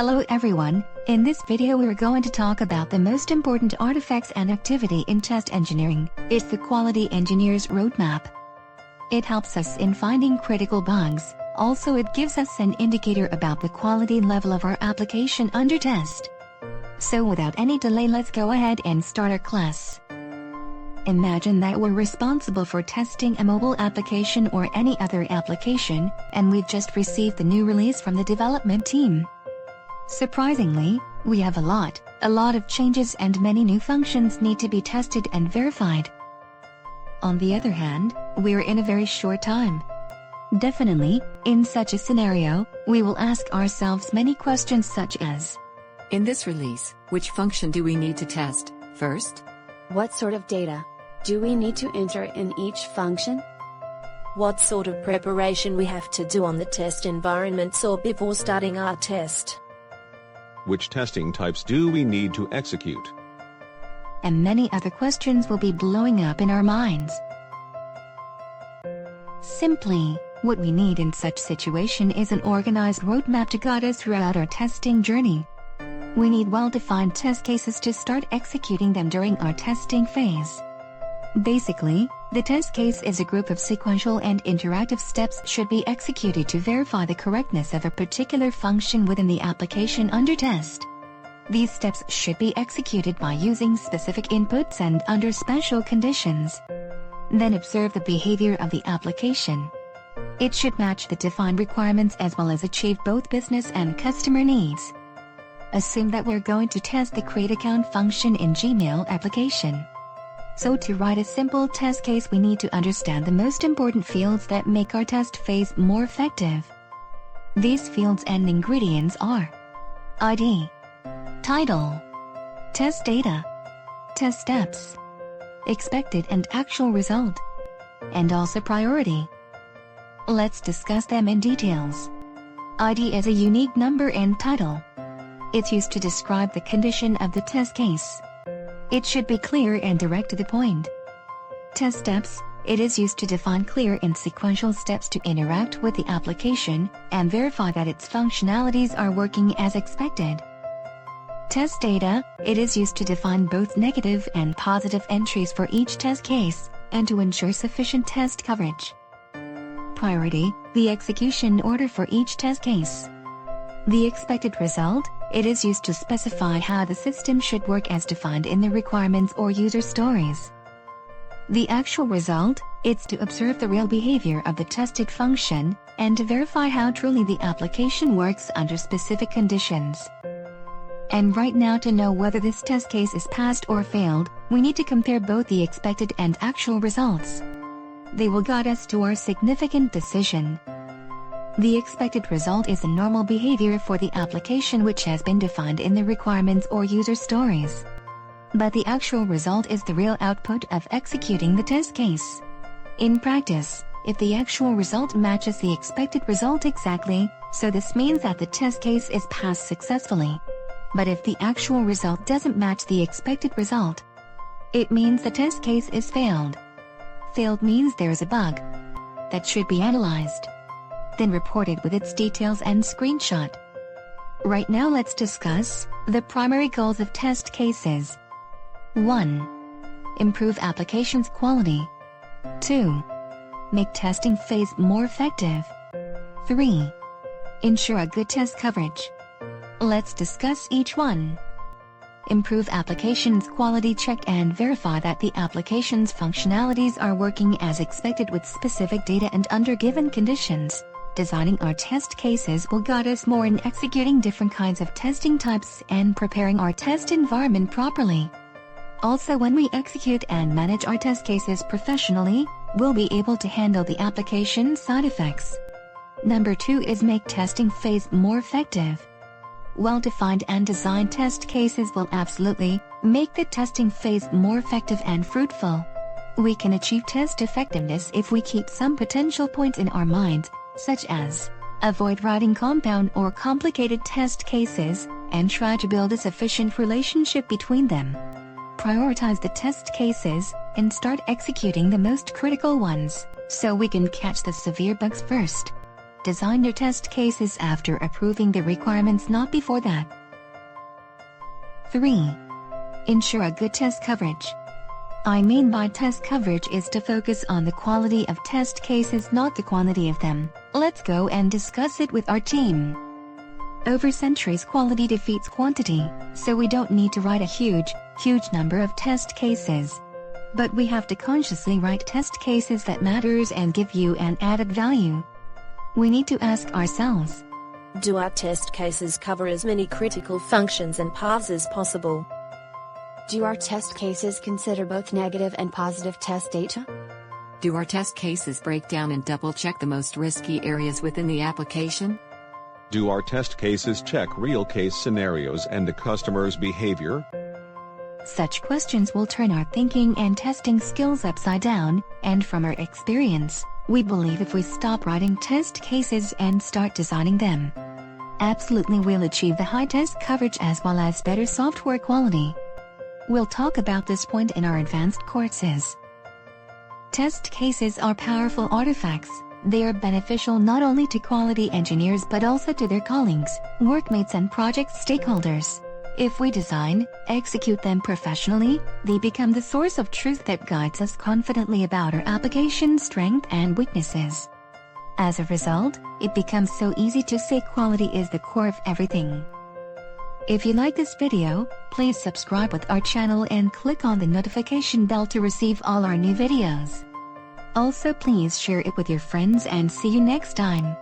Hello everyone, in this video we're going to talk about the most important artifacts and activity in test engineering. It's the Quality Engineer's Roadmap. It helps us in finding critical bugs, also it gives us an indicator about the quality level of our application under test. So without any delay, let's go ahead and start our class. Imagine that we're responsible for testing a mobile application or any other application, and we've just received the new release from the development team. Surprisingly, we have a lot of changes and many new functions need to be tested and verified. On the other hand, we're in a very short time. Definitely, in such a scenario, we will ask ourselves many questions such as: in this release, which function do we need to test first? What sort of data do we need to enter in each function? What sort of preparation we have to do on the test environments or before starting our test? Which testing types do we need to execute? And many other questions will be blowing up in our minds. Simply, what we need in such situation is an organized roadmap to guide us throughout our testing journey. We need well-defined test cases to start executing them during our testing phase. Basically, the test case is a group of sequential and interactive steps should be executed to verify the correctness of a particular function within the application under test. These steps should be executed by using specific inputs and under special conditions. Then observe the behavior of the application. It should match the defined requirements as well as achieve both business and customer needs. Assume that we're going to test the create account function in Gmail application. So to write a simple test case, we need to understand the most important fields that make our test phase more effective. These fields and ingredients are ID, title, test data, test steps, expected and actual result, and also priority. Let's discuss them in details. ID is a unique number and title. It's used to describe the condition of the test case. It should be clear and direct to the point. Test steps, it is used to define clear and sequential steps to interact with the application and verify that its functionalities are working as expected. Test data, it is used to define both negative and positive entries for each test case and to ensure sufficient test coverage. Priority, the execution order for each test case. The expected result, it is used to specify how the system should work as defined in the requirements or user stories. The actual result, it's to observe the real behavior of the tested function and to verify how truly the application works under specific conditions. And right now, to know whether this test case is passed or failed, we need to compare both the expected and actual results. They will guide us to our significant decision. The expected result is the normal behavior for the application which has been defined in the requirements or user stories. But the actual result is the real output of executing the test case. In practice, if the actual result matches the expected result exactly, so this means that the test case is passed successfully. But if the actual result doesn't match the expected result, it means the test case is failed. Failed means there is a bug that should be analyzed, then reported with its details and screenshot. Right now let's discuss the primary goals of test cases. 1. Improve application's quality. 2. Make testing phase more effective. 3. Ensure a good test coverage. Let's discuss each one. Improve application's quality. Check and verify that the application's functionalities are working as expected with specific data and under given conditions. Designing our test cases will guide us more in executing different kinds of testing types and preparing our test environment properly. Also, when we execute and manage our test cases professionally, we'll be able to handle the application side effects. Number 2 is make testing phase more effective. Well-defined and designed test cases will absolutely make the testing phase more effective and fruitful. We can achieve test effectiveness if we keep some potential points in our minds, such as avoid writing compound or complicated test cases, and try to build a sufficient relationship between them. Prioritize the test cases, and start executing the most critical ones, so we can catch the severe bugs first. Design your test cases after approving the requirements, not before that. 3. Ensure a good test coverage. I mean by test coverage is to focus on the quality of test cases, not the quantity of them. Let's go and discuss it with our team. Over centuries, quality defeats quantity, so we don't need to write a huge number of test cases. But we have to consciously write test cases that matters and give you an added value. We need to ask ourselves, do our test cases cover as many critical functions and paths as possible? Do our test cases consider both negative and positive test data? Do our test cases break down and double-check the most risky areas within the application? Do our test cases check real case scenarios and the customer's behavior? Such questions will turn our thinking and testing skills upside down, and from our experience, we believe if we stop writing test cases and start designing them, absolutely we'll achieve the high test coverage as well as better software quality. We'll talk about this point in our advanced courses. Test cases are powerful artifacts. They are beneficial not only to quality engineers but also to their colleagues, workmates and project stakeholders. If we design, execute them professionally, they become the source of truth that guides us confidently about our application's strengths and weaknesses. As a result, it becomes so easy to say quality is the core of everything. If you like this video, please subscribe with our channel and click on the notification bell to receive all our new videos. Also, please share it with your friends and see you next time.